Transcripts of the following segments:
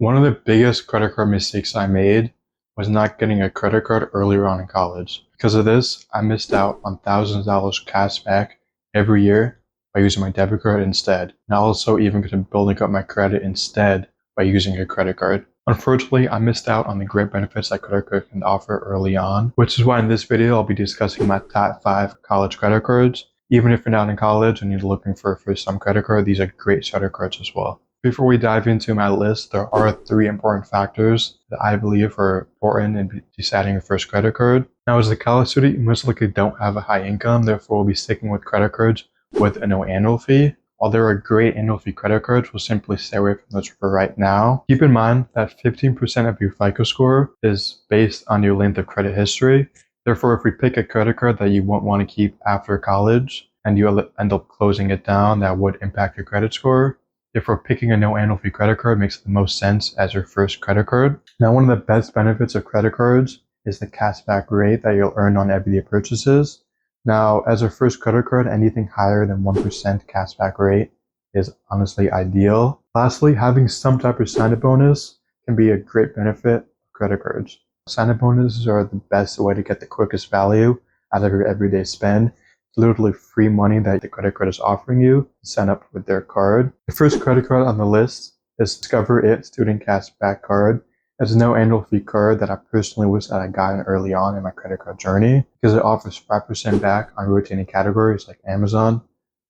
One of the biggest credit card mistakes I made was not getting a credit card earlier on in college. Because of this, I missed out on thousands of dollars cash back every year by using my debit card instead. And I also even could have building up my credit instead by using a credit card. Unfortunately, I missed out on the great benefits that credit card can offer early on, which is why in this video I'll be discussing my top 5 college credit cards. Even if you're not in college and you're looking for a first-time credit card, these are great credit cards as well. Before we dive into my list, there are 3 important factors that I believe are important in deciding your first credit card. Now, as a college student, you most likely don't have a high income, therefore we'll be sticking with credit cards with a no annual fee. While there are great annual fee credit cards, we'll simply stay away from those for right now. Keep in mind that 15% of your FICO score is based on your length of credit history. Therefore, if we pick a credit card that you won't want to keep after college and you end up closing it down, that would impact your credit score. Therefore, picking a no annual fee credit card makes the most sense as your first credit card. Now, one of the best benefits of credit cards is the cashback rate that you'll earn on everyday purchases. Now, as a first credit card, anything higher than 1% cashback rate is honestly ideal. Lastly, having some type of sign-up bonus can be a great benefit of credit cards. Sign-up bonuses are the best way to get the quickest value out of your everyday spend. It's literally free money that the credit card is offering you to sign up with their card. The first credit card on the list is Discover It Student Cashback Card. It's a no annual fee card that I personally wish that I gotten early on in my credit card journey because it offers 5% back on rotating categories like Amazon,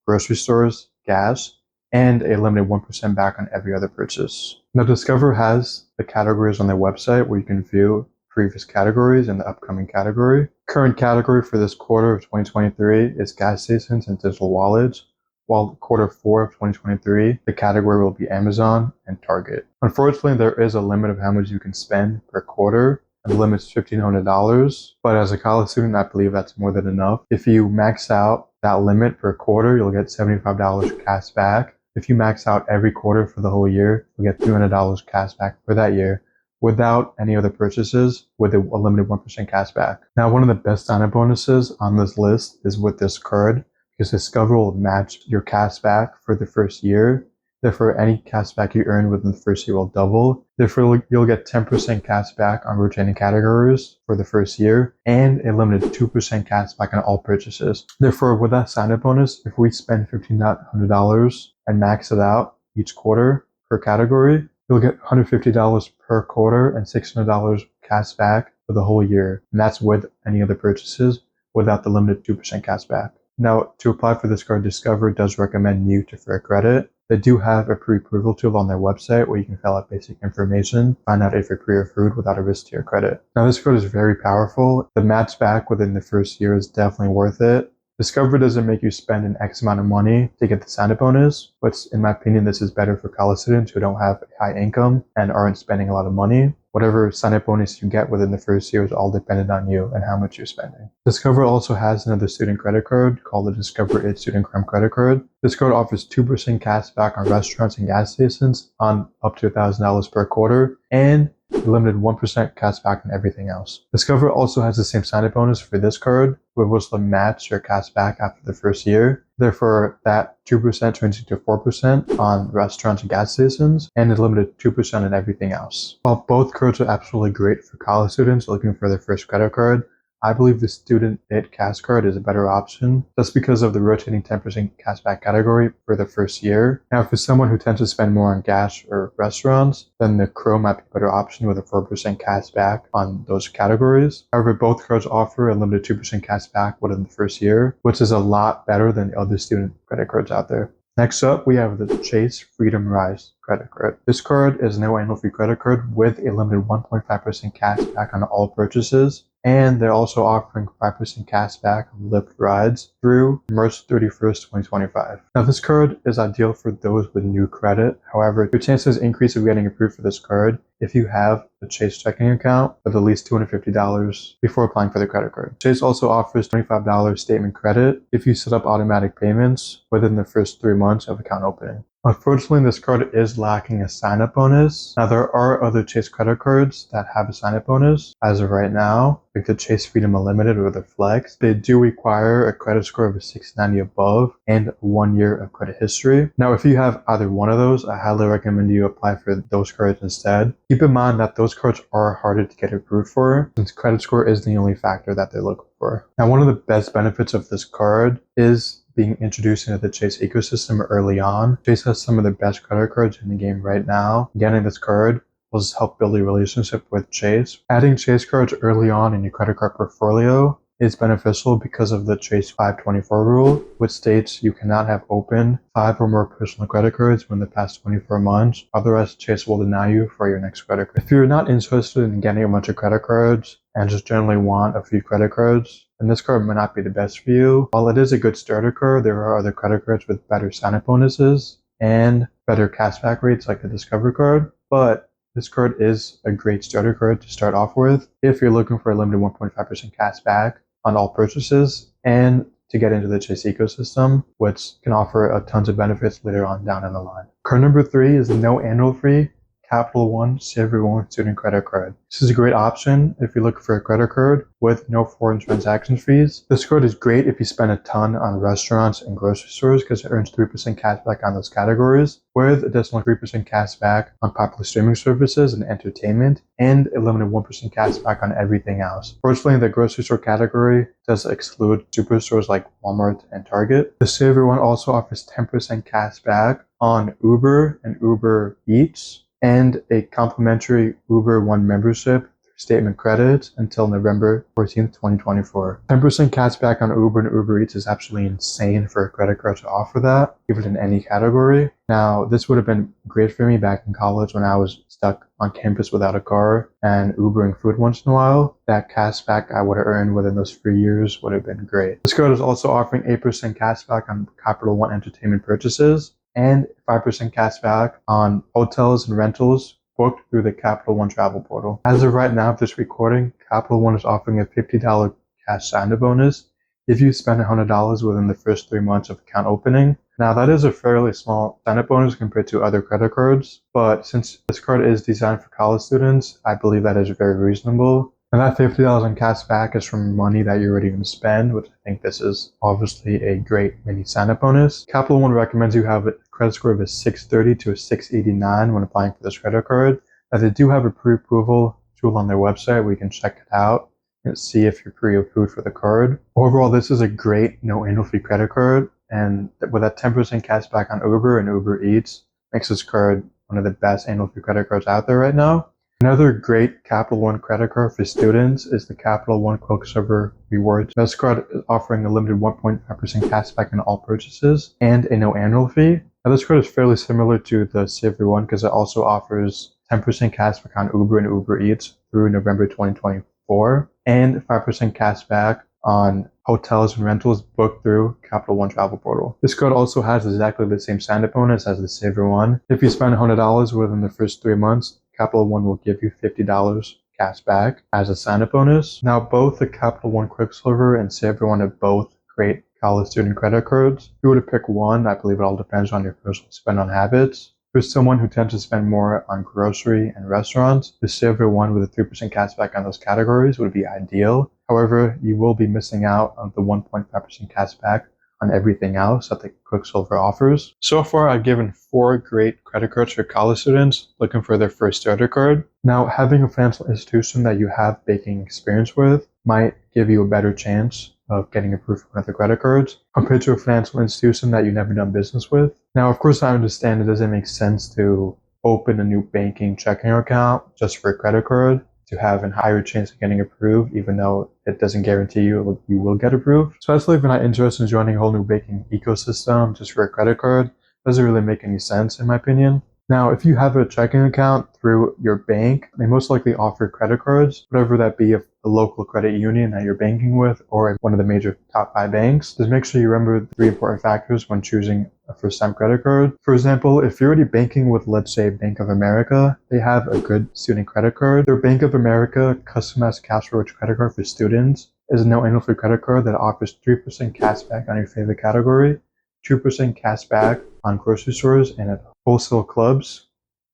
grocery stores, gas, and a limited 1% back on every other purchase. Now, Discover has the categories on their website where you can view previous categories and the upcoming category. Current category for this quarter of 2023 is gas stations and digital wallets, while quarter 4 of 2023, the category will be Amazon and Target. Unfortunately, there is a limit of how much you can spend per quarter, and the limit is $1,500, but as a college student, I believe that's more than enough. If you max out that limit per quarter, you'll get $75 cash back. If you max out every quarter for the whole year, you'll get $200 cash back for that year, without any other purchases with a limited 1% cash back. Now, one of the best sign-up bonuses on this list is with this card, because Discover will match your cash back for the first year. Therefore, any cash back you earn within the first year will double. Therefore, you'll get 10% cash back on rotating categories for the first year and a limited 2% cash back on all purchases. Therefore, with that sign-up bonus, if we spend $1,500 and max it out each quarter per category, you'll get $150 per quarter and $600 cash back for the whole year. And that's with any other purchases without the limited 2% cash back. Now, to apply for this card, Discover does recommend new to fair credit. They do have a pre-approval tool on their website where you can fill out basic information, find out if you're pre-approved without a risk to your credit. Now, this card is very powerful. The match back within the first year is definitely worth it. Discover doesn't make you spend an X amount of money to get the sign-up bonus, but in my opinion, this is better for college students who don't have a high income and aren't spending a lot of money. Whatever sign-up bonus you get within the first year is all dependent on you and how much you're spending. Discover also has another student credit card called the Discover It Student Crime Credit Card. This card offers 2% cash back on restaurants and gas stations on up to $1,000 per quarter and limited 1% cash back on everything else. Discover also has the same sign-up bonus for this card, which will match your cash back after the first year. Therefore, that 2% turns into 4% on restaurants and gas stations, and a limited 2% on everything else. While both cards are absolutely great for college students looking for their first credit card, I believe the Student It Cash Card is a better option just because of the rotating 10% cashback category for the first year. Now, for someone who tends to spend more on gas or restaurants, then the Crow might be a better option with a 4% cashback on those categories. However, both cards offer a limited 2% cashback within the first year, which is a lot better than the other student credit cards out there. Next up, we have the Chase Freedom Rise credit card. This card is no annual fee credit card with a limited 1.5% cash back on all purchases. And they're also offering 5% cash back on Lyft rides through March 31st, 2025. Now, this card is ideal for those with new credit. However, your chances increase of getting approved for this card if you have a Chase checking account with at least $250 before applying for the credit card. Chase also offers $25 statement credit if you set up automatic payments within the first 3 months of account opening. Unfortunately, this card is lacking a sign-up bonus. Now, there are other Chase credit cards that have a sign-up bonus as of right now, like the Chase Freedom Unlimited or the Flex. They do require a credit score of a 690 above and 1 year of credit history. Now, if you have either one of those, I highly recommend you apply for those cards instead. Keep in mind that those cards are harder to get approved for, since credit score is the only factor that they're looking for. Now, one of the best benefits of this card is being introduced into the Chase ecosystem early on. Chase has some of the best credit cards in the game right now. Getting this card will just help build a relationship with Chase. Adding Chase cards early on in your credit card portfolio is beneficial because of the Chase 524 rule, which states you cannot have opened 5 or more personal credit cards within the past 24 months. Otherwise, Chase will deny you for your next credit card. If you're not interested in getting a bunch of credit cards and just generally want a few credit cards, then this card might not be the best for you. While it is a good starter card, there are other credit cards with better sign-up bonuses and better cashback rates like the Discover card, but this card is a great starter card to start off with if you're looking for a limited 1.5% cash back on all purchases and to get into the Chase ecosystem, which can offer a tons of benefits later on down in the line. Card number 3 is the no annual fee Capital One Savor One student credit card. This is a great option if you're looking for a credit card with no foreign transaction fees. This card is great if you spend a ton on restaurants and grocery stores because it earns 3% cash back on those categories, with additional 3% cash back on popular streaming services and entertainment, and a limited 1% cash back on everything else. Fortunately, the grocery store category does exclude superstores like Walmart and Target. The Savor One also offers 10% cash back on Uber and Uber Eats, and a complimentary Uber One membership through statement credits until November 14th, 2024. 10% cash back on Uber and Uber Eats is absolutely insane for a credit card to offer that, even in any category. Now, this would have been great for me back in college when I was stuck on campus without a car and Ubering food once in a while. That cash back I would have earned within those 3 years would have been great. This card is also offering 8% cash back on Capital One entertainment purchases and 5% cash back on hotels and rentals booked through the Capital One travel portal. As of right now of this recording, Capital One is offering a $50 cash sign-up bonus if you spend $100 within the first 3 months of account opening. Now, that is a fairly small sign-up bonus compared to other credit cards, but since this card is designed for college students, I believe that is very reasonable. And that $50 in cash back is from money that you're already going to spend, which I think this is obviously a great mini sign-up bonus. Capital One recommends you have a credit score of a 630 to a 689 when applying for this credit card. Now, they do have a pre-approval tool on their website where you can check it out and see if you're pre-approved for the card. Overall, this is a great no annual fee credit card, and with that 10% cash back on Uber and Uber Eats, makes this card one of the best annual fee credit cards out there right now. Another great Capital One credit card for students is the Capital One QuickSilver Rewards. This card is offering a limited 1.5% cash back on all purchases and a no annual fee. Now, this card is fairly similar to the Savor One because it also offers 10% cash back on Uber and Uber Eats through November 2024 and 5% cash back on hotels and rentals booked through Capital One travel portal. This card also has exactly the same sign-up bonus as the Savor One. If you spend $100 within the first 3 months, Capital One will give you $50 cash back as a sign-up bonus. Now, both the Capital One QuickSilver and Savor One are both great college student credit cards. If you were to pick one, I believe it all depends on your personal spend-on habits. For someone who tends to spend more on grocery and restaurants, the Savor One with a 3% cash back on those categories would be ideal. However, you will be missing out on the 1.5% cash back on everything else that the QuickSilver offers. So far, I've given 4 great credit cards for college students looking for their first starter card. Now, having a financial institution that you have banking experience with might give you a better chance of getting approved for one of the credit cards compared to a financial institution that you've never done business with. Now, of course, I understand it doesn't make sense to open a new banking checking account just for a credit card to have a higher chance of getting approved, even though it doesn't guarantee you will get approved. Especially if you're not interested in joining a whole new banking ecosystem just for a credit card, doesn't really make any sense in my opinion. Now, if you have a checking account through your bank, they most likely offer credit cards, whatever that be, of the local credit union that you're banking with or one of the major top 5 banks. Just make sure you remember the 3 important factors when choosing a first-time credit card. For example, if you're already banking with, let's say, Bank of America, they have a good student credit card. Their Bank of America customized cash rewards credit card for students is a no annual fee credit card that offers 3% cash back on your favorite category 2% cash back on grocery stores and at wholesale clubs,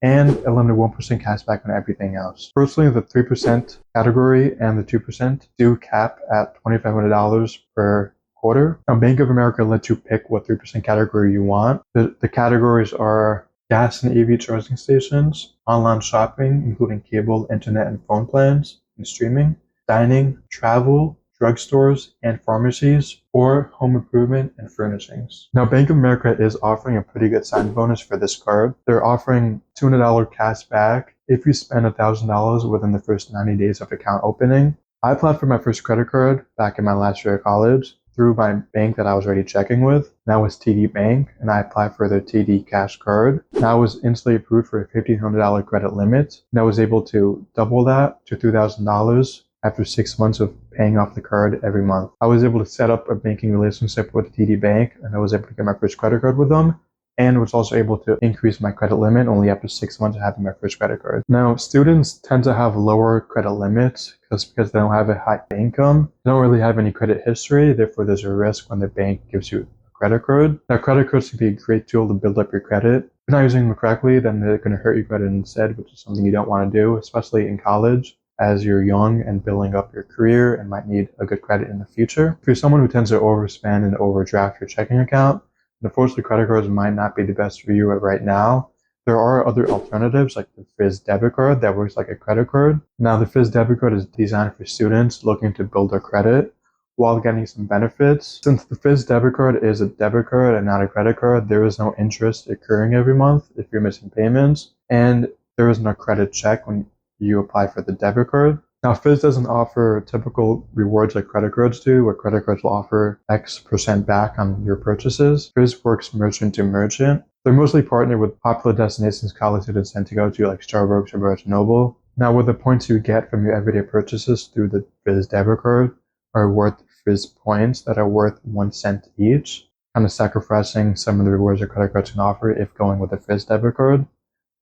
and a limited 1% cash back on everything else. Personally, the 3% category and the 2% do cap at $2,500 per quarter. Now, Bank of America lets you pick what 3% category you want. The categories are gas and EV charging stations, online shopping, including cable, internet, and phone plans, and streaming, dining, travel, drugstores, and pharmacies, or home improvement and furnishings. Now, Bank of America is offering a pretty good sign bonus for this card. They're offering $200 cash back if you spend $1,000 within the first 90 days of account opening. I applied for my first credit card back in my last year of college through my bank that I was already checking with. That was TD Bank, and I applied for their TD Cash card. And I was instantly approved for a $1,500 credit limit, and I was able to double that to $2,000 after 6 months of paying off the card every month. I was able to set up a banking relationship with TD Bank, and I was able to get my first credit card with them, and was also able to increase my credit limit only after 6 months of having my first credit card. Now, students tend to have lower credit limits because they don't have a high income. They don't really have any credit history, therefore there's a risk when the bank gives you a credit card. Now, credit cards can be a great tool to build up your credit. If you're not using them correctly, then they're going to hurt your credit instead, which is something you don't want to do, especially in college, as you're young and building up your career and might need a good credit in the future. If you're someone who tends to overspend and overdraft your checking account, unfortunately, credit cards might not be the best for you right now. There are other alternatives like the Fizz debit card that works like a credit card. Now, the Fizz debit card is designed for students looking to build their credit while getting some benefits. Since the Fizz debit card is a debit card and not a credit card, there is no interest occurring every month if you're missing payments, and there is no credit check when you apply for the debit card. Now, Fizz doesn't offer typical rewards like credit cards do, where credit cards will offer X% back on your purchases. Fizz works merchant to merchant. They're mostly partnered with popular destinations college students tend to go to, like Starbucks or Barnes & Noble. Now, with the points you get from your everyday purchases through the Fizz debit card are worth Fizz points that are worth 1 cent each, kind of sacrificing some of the rewards your credit cards can offer if going with a Fizz debit card.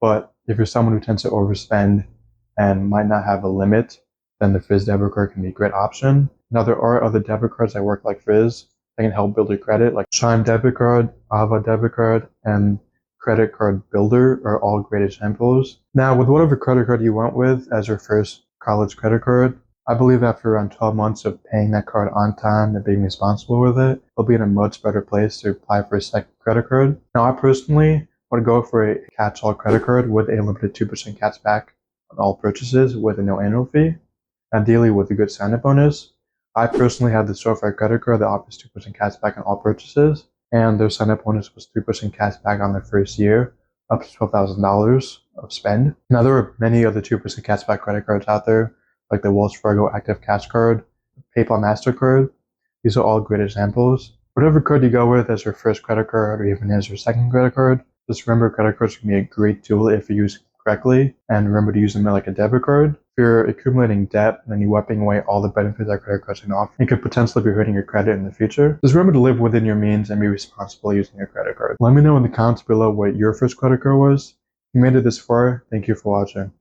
But if you're someone who tends to overspend and might not have a limit, then the Fizz debit card can be a great option. Now, there are other debit cards that work like Fizz that can help build your credit, like Chime debit card, Ava debit card, and Credit Card Builder are all great examples. Now, with whatever credit card you went with as your first college credit card, I believe after around 12 months of paying that card on time and being responsible with it, you'll be in a much better place to apply for a second credit card. Now, I personally would go for a catch-all credit card with a limited 2% cash back on all purchases with a no annual fee, ideally with a good sign-up bonus. I personally have the SoFi credit card that offers 2% cash back on all purchases, and their sign-up bonus was 3% cash back on their first year, up to $12,000 of spend. Now, there are many other 2% cash back credit cards out there, like the Wells Fargo Active Cash Card, PayPal MasterCard. These are all great examples. Whatever card you go with as your first credit card or even as your second credit card, just remember credit cards can be a great tool if you use correctly, and remember to use them like a debit card. If you're accumulating debt and then you're wiping away all the benefits that credit cards can offer, it could potentially be hurting your credit in the future. Just remember to live within your means and be responsible using your credit card. Let me know in the comments below what your first credit card was. If you made it this far, thank you for watching.